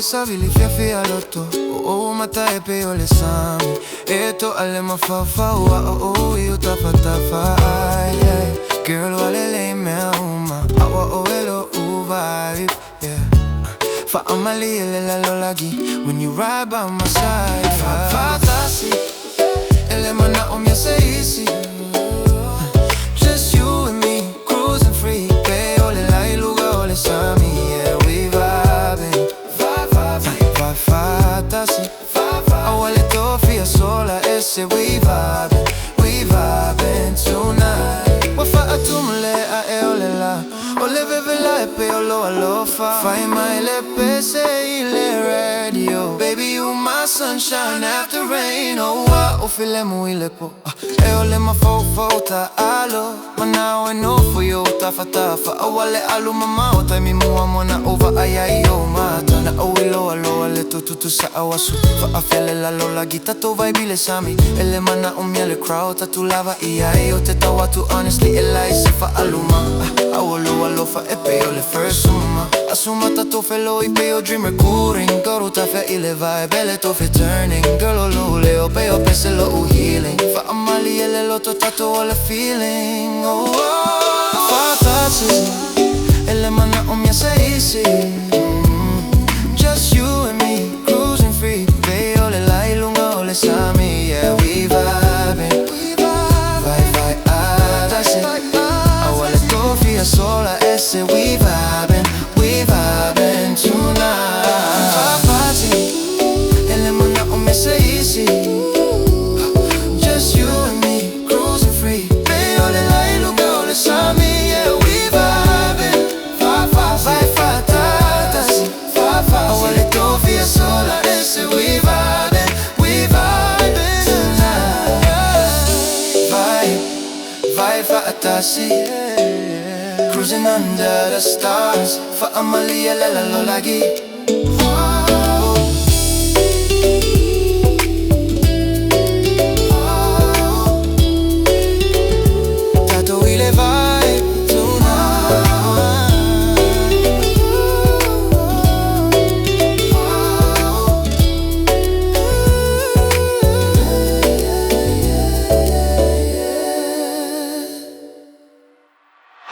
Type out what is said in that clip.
savili fiafi aloto. Oh, mata e pe ole sami. Eto ale mafafa wa oh you tafa tafa. Girl walele me uma. Awa o elo vibe. Yeah. Fa amali la lolagi when you ride by my side. Fa tasi. Ele mana om ya se easy. Just you and me cruising free. Pe ole la iluga ole sami. Yeah, we vibing. Fa tasi. Awale tofia sola ese we vibing tonight. Wafa atumle a eole la. Ole vevela e pe olo alofa. Fai mai le pese ile radio. Baby you my sunshine after rain. Oh wa ofile mu ile po. E ole ma fo ta alo. But now I know for you tafa tafa. Awale alu mama o tai mi mua mona over ayai o mata. Na owilo alo ale tu sa awasu. Fa afele la lola gita to vibe ile sami. Ele mana umiele crowd tatu lava iai o te tawa tu honestly elai se fa aluma. Awolo alofa e peo le first suma. Asuma tato felo i peo dream recording. Goro ta fe ile vibe ele to fe turning. Girl o lule o peo pese lo u healing. Fa amali ele loto tato ole feeling. Oh, fa tachi ele mana umya se easy. Just you and me cruising free. Pe ole la ilunga ole sami. Yeah, we vibing. Vibe adasi. Awale tofia sola ese we vibing tonight. Papati, ele mana umya se easy. Just you and me cruising free. Pe ole la ilunga ole sami. Yeah, we vibing. Vibe adasi. Awale tofia sola ese we vibing tonight. Vibe adasi. Cruising under the stars. Fa amalia la lagi.